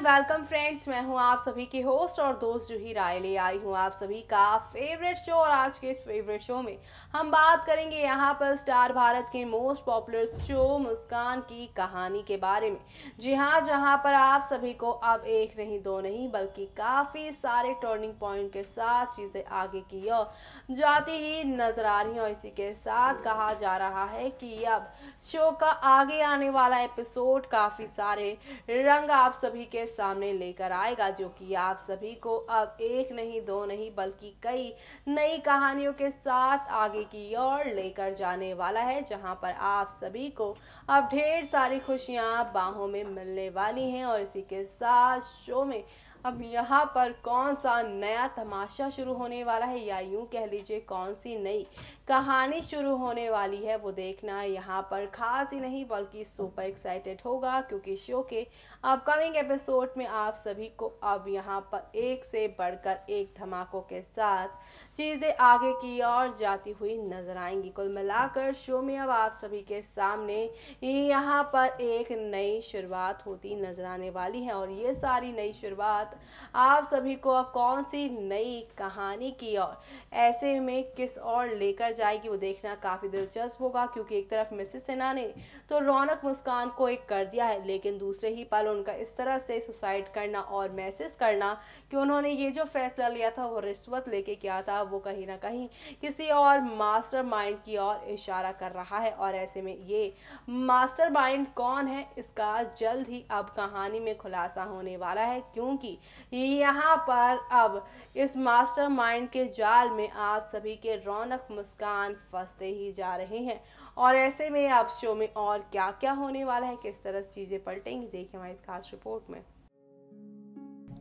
Welcome friends. मैं हूं आप सभी की होस्ट और दोस्त जूही राय। ले आई हूं आप सभी का फेवरेट शो और आज के इस फेवरेट शो में हम बात करेंगे यहां पर स्टार भारत के मोस्ट पॉपुलर शो मुस्कान की कहानी के बारे में। जी हां, जहां पर आप सभी को अब एक नहीं दो नहीं बल्कि काफ़ी सारे टर्निंग पॉइंट के साथ चीज़ें आगे की ओर जाती ही नजर आ रही हैं और इसी के साथ कहा जा रहा है कि अब शो का आगे आने वाला एपिसोड काफ़ी सारे रंग आप सभी के सामने लेकर आएगा, जो कि आप सभी को अब एक नहीं दो नहीं बल्कि कई नई कहानियों के साथ आगे की ओर लेकर जाने वाला है, जहां पर आप सभी को अब ढेर सारी खुशियां बाहों में मिलने वाली हैं। और इसी के साथ शो में अब यहाँ पर कौन सा नया तमाशा शुरू होने वाला है या यूं कह लीजिए कौन सी नई कहानी शुरू होने वाली है, वो देखना यहाँ पर खास ही नहीं बल्कि सुपर एक्साइटेड होगा, क्योंकि शो के अपकमिंग एपिसोड में आप सभी को अब यहाँ पर एक से बढ़कर एक धमाकों के साथ चीज़ें आगे की ओर जाती हुई नजर आएंगी। कुल मिलाकर शो में अब आप सभी के सामने यहाँ पर एक नई शुरुआत होती नजर आने वाली है और ये सारी नई शुरुआत आप सभी को अब कौन सी नई कहानी की ओर ऐसे में किस और लेकर जाएगी, वो देखना काफ़ी दिलचस्प होगा। क्योंकि एक तरफ मिसेस सिन्हा ने तो रौनक मुस्कान को एक कर दिया है, लेकिन दूसरे ही पल उनका इस तरह से सुसाइड करना और मैसेज करना कि उन्होंने ये जो फैसला लिया था वो रिश्वत लेके किया था, वो कहीं ना कहीं किसी और मास्टरमाइंड की ओर इशारा कर रहा है। और ऐसे में ये मास्टरमाइंड कौन है, इसका जल्द ही अब कहानी में खुलासा होने वाला है, क्योंकि यहाँ पर अब इस मास्टरमाइंड के जाल में आप सभी के रौनक मुस्कान फंसते ही जा रहे हैं। और ऐसे में आप शो में और क्या क्या होने वाला है, किस तरह चीजें पलटेंगी, देखें हमारी इस खास रिपोर्ट में।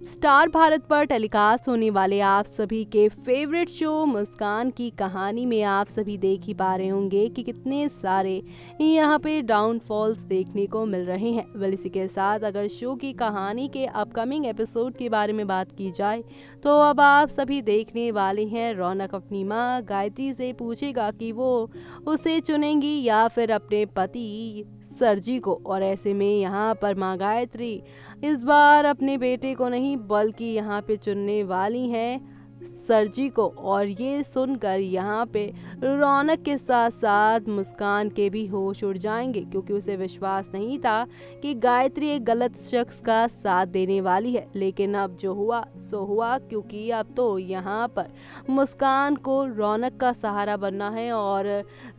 स्टार भारत पर टेलीकास्ट होने वाले आप सभी के फेवरेट शो मुस्कान की कहानी में आप सभी देख ही पा रहे होंगे कि कितने सारे यहाँ पे डाउनफॉल्स देखने को मिल रहे हैं। वेल, इसी के साथ अगर शो की कहानी के अपकमिंग एपिसोड के बारे में बात की जाए तो अब आप सभी देखने वाले हैं रौनक अपनी माँ गायत्री से पूछेगा कि वो उसे चुनेंगी या फिर अपने पति सरजी को। और ऐसे में यहाँ पर माँ गायत्री इस बार अपने बेटे को नहीं बल्कि यहाँ पे चुनने वाली हैं सरजी को। और ये सुनकर यहाँ पे रौनक के साथ साथ मुस्कान के भी होश उड़ जाएंगे, क्योंकि उसे विश्वास नहीं था कि गायत्री एक गलत शख्स का साथ देने वाली है। लेकिन अब जो हुआ सो हुआ, क्योंकि अब तो यहाँ पर मुस्कान को रौनक का सहारा बनना है और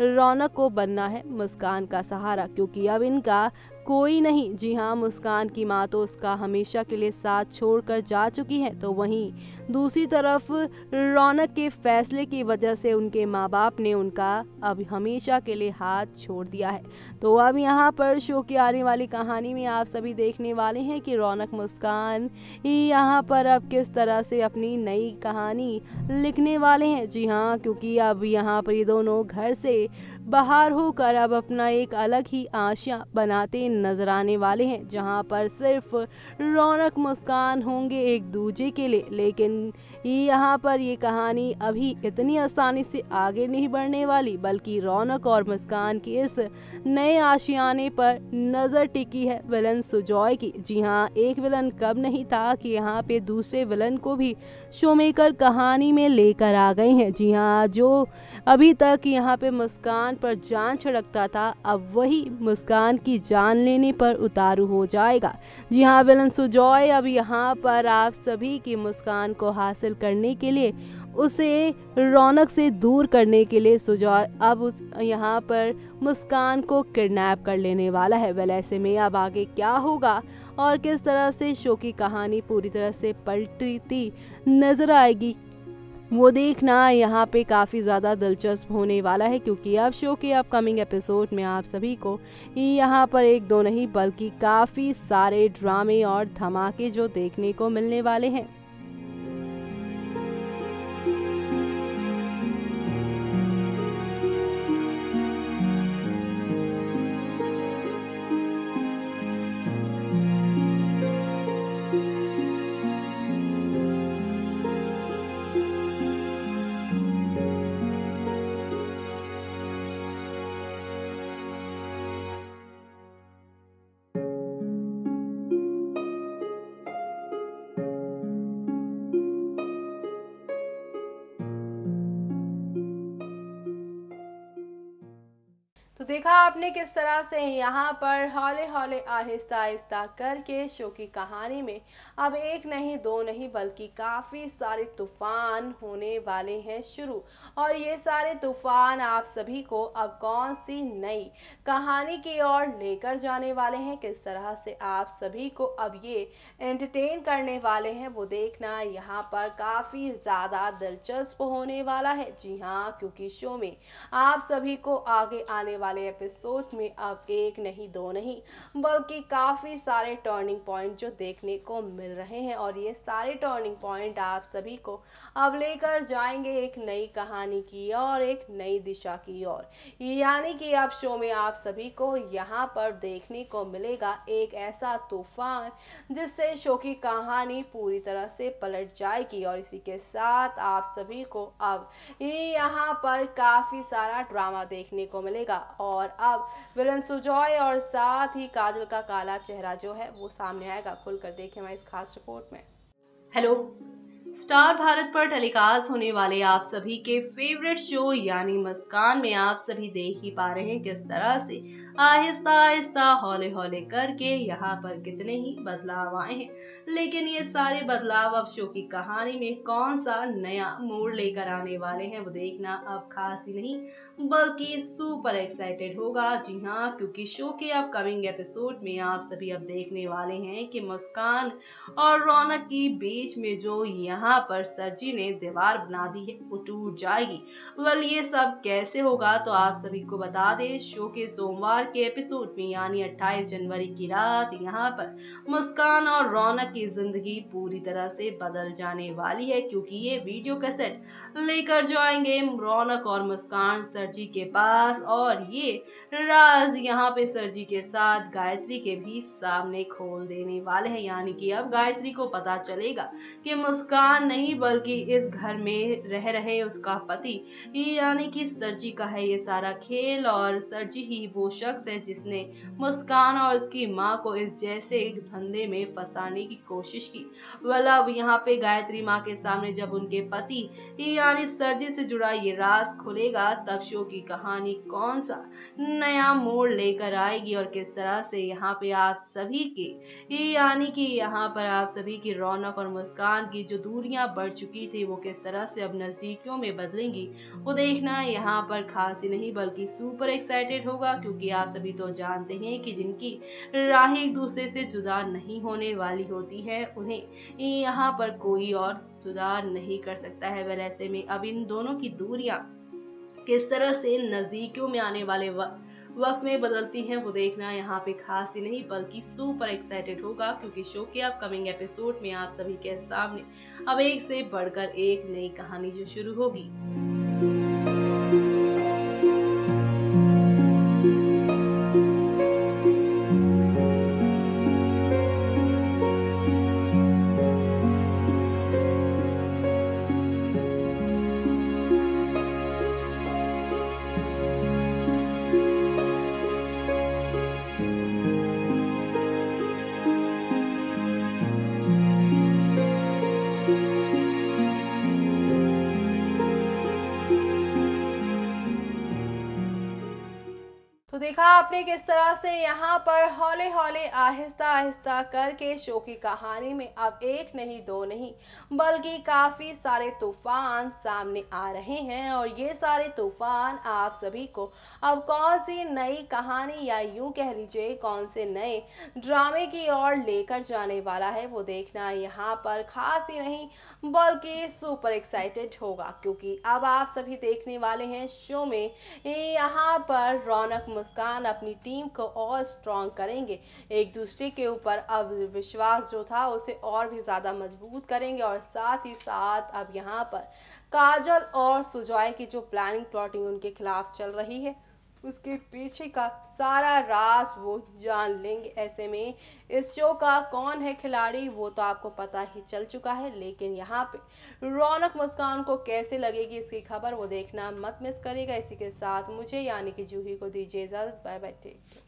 रौनक को बनना है मुस्कान का सहारा, क्योंकि अब इनका कोई नहीं। जी हाँ, मुस्कान की माँ तो उसका हमेशा के लिए साथ छोड़कर जा चुकी है, तो वहीं दूसरी तरफ रौनक के फैसले की वजह से उनके माँ बाप ने उनका अब हमेशा के लिए हाथ छोड़ दिया है। तो अब यहाँ पर शो की आने वाली कहानी में आप सभी देखने वाले हैं कि रौनक मुस्कान यहाँ पर अब किस तरह से अपनी नई कहानी लिखने वाले हैं। जी हाँ, क्योंकि अब यहाँ पर ये दोनों घर से बाहर होकर अब अपना एक अलग ही आशिया बनाते नजर आने वाले हैं, जहां पर सिर्फ रौनक मुस्कान होंगे एक दूजे के लिए। लेकिन यहाँ पर ये कहानी अभी इतनी आसानी से आगे नहीं बढ़ने वाली, बल्कि रौनक और मुस्कान की इस नए आशियाने पर नजर टिकी है विलन सुजॉय की। जी हाँ, एक विलन कब नहीं था कि यहाँ पे दूसरे विलन को भी शो मेकर कहानी में लेकर आ गए हैं। जी हाँ, जो अभी तक यहाँ पे मुस्कान पर जान छिड़कता था, अब वही मुस्कान की जान लेने पर उतारू हो जाएगा। जी हाँ, विलन सुजॉय अब यहाँ पर आप सभी की मुस्कान को हासिल करने के लिए, उसे रौनक से दूर करने के लिए सुजॉय अब यहाँ पर मुस्कान को किडनैप कर लेने वाला है। वेल, ऐसे में अब आगे क्या होगा और किस तरह से शो की कहानी पूरी तरह से पलटती नजर आएगी, वो देखना यहाँ पे काफ़ी ज़्यादा दिलचस्प होने वाला है। क्योंकि अब शो के अपकमिंग एपिसोड में आप सभी को यहाँ पर एक दो नहीं बल्कि काफ़ी सारे ड्रामे और धमाके जो देखने को मिलने वाले हैं। तो देखा आपने किस तरह से यहाँ पर हौले हौले आहिस्ता आहिस्ता करके शो की कहानी में अब एक नहीं दो नहीं बल्कि काफ़ी सारे तूफान होने वाले हैं शुरू। और ये सारे तूफान आप सभी को अब कौन सी नई कहानी की ओर लेकर जाने वाले हैं, किस तरह से आप सभी को अब ये एंटरटेन करने वाले हैं, वो देखना यहाँ पर काफ़ी ज़्यादा दिलचस्प होने वाला है। जी हाँ, क्योंकि शो में आप सभी को आगे आने वाले एपिसोड में अब एक नहीं दो नहीं बल्कि काफ़ी सारे टर्निंग पॉइंट जो देखने को मिल रहे हैं। और ये सारे टर्निंग पॉइंट आप सभी को अब लेकर जाएंगे एक नई कहानी की और एक नई दिशा की ओर। यानी कि अब शो में आप सभी को यहाँ पर देखने को मिलेगा एक ऐसा तूफान जिससे शो की कहानी पूरी तरह से पलट जाएगी। और इसी के साथ आप सभी को अब यहाँ पर काफ़ी सारा ड्रामा देखने को मिलेगा। और अब विलन सुजॉय और साथ ही काजल का काला चेहरा जो है वो सामने आएगा। खुलकर देखें हमारी इस खास रिपोर्ट में। हेलो, स्टार भारत पर टेलीकास्ट होने वाले आप सभी के फेवरेट शो यानी मुस्कान में आप सभी देख ही पा रहे हैं किस तरह से आहिस्ता आहिस्ता हौले हौले करके यहाँ पर कितने ही बदलाव आए हैं। लेकिन ये सारे बदलाव अब शो की कहानी में कौन सा नया मोड़ लेकर आने वाले हैं, वो देखना अब खास ही नहीं बल्कि सुपर एक्साइटेड होगा। जी हाँ, क्योंकि शो के अपकमिंग एपिसोड में आप सभी अब देखने वाले हैं कि मुस्कान और रौनक के बीच में जो यहाँ पर सरजी ने दीवार बना दी है वो टूट जाएगी। वेल, ये सब कैसे होगा तो आप सभी को बता दें, शो के सोमवार के एपिसोड में यानी 28 जनवरी की रात यहाँ पर मुस्कान और रौनक की जिंदगी पूरी तरह से बदल जाने वाली है। क्योंकि ये वीडियो कैसेट लेकर जाएंगे रौनक और मुस्कान सरजी के पास और ये राज यहाँ पे सरजी के साथ गायत्री के भी सामने खोल देने वाले हैं। यानी कि अब गायत्री को पता चलेगा कि मुस्कान नहीं बल्कि इस घर में रह रहे उसका पति यानी कि सरजी का है ये सारा खेल। और सरजी ही वो शख्स है जिसने मुस्कान और उसकी माँ को इस जैसे धंधे में फंसाने की कोशिश की। वाला अब यहाँ पे गायत्री माँ के सामने जब उनके पति यानी सरजी से जुड़ा ये राज खुलेगा तब शो की कहानी कौन सा नया मोड़ लेकर आएगी और किस तरह से यहाँ पे आप सभी के यानी कि यहाँ पर आप सभी की रौनक और मुस्कान की जो दूरियां बढ़ चुकी थी वो किस तरह से अब नजदीकियों में बदलेंगी, वो देखना यहाँ पर खास ही नहीं बल्कि सुपर एक्साइटेड होगा। क्योंकि आप सभी तो जानते हैं कि जिनकी राह एक दूसरे से जुदा नहीं होने वाली होती है उन्हें यहाँ पर कोई और जुदा नहीं कर सकता है। वह ऐसे में अब इन दोनों की दूरियां किस तरह से नजदीकियों में आने वाले वक्त में बदलती हैं, वो देखना यहाँ पे खास ही नहीं बल्कि सुपर एक्साइटेड होगा। क्योंकि शो के अपकमिंग एपिसोड में आप सभी के सामने अब एक से बढ़कर एक नई कहानी जो शुरू होगी। तो देखा आपने किस तरह से यहाँ पर हौले हौले आहिस्ता आहिस्ता करके शो की कहानी में अब एक नहीं दो नहीं बल्कि काफ़ी सारे तूफान सामने आ रहे हैं। और ये सारे तूफान आप सभी को अब कौन सी नई कहानी या यूं कह लीजिए कौन से नए ड्रामे की ओर लेकर जाने वाला है, वो देखना यहाँ पर खास ही नहीं बल्कि सुपर एक्साइटेड होगा। क्योंकि अब आप सभी देखने वाले हैं शो में यहाँ पर रौनक मुस्कान अपनी टीम को और स्ट्रॉन्ग करेंगे, एक दूसरे के ऊपर अब विश्वास जो था उसे और भी ज़्यादा मजबूत करेंगे। और साथ ही साथ अब यहाँ पर काजल और सुजॉय की जो प्लानिंग प्लॉटिंग उनके खिलाफ चल रही है उसके पीछे का सारा राज वो जान लेंगे। ऐसे में इस शो का कौन है खिलाड़ी वो तो आपको पता ही चल चुका है, लेकिन यहाँ पे रौनक मुस्कान को कैसे लगेगी इसकी खबर वो देखना मत मिस करेगा। इसी के साथ मुझे यानी कि जूही को दीजिए इजाज़त। Bye bye, take care.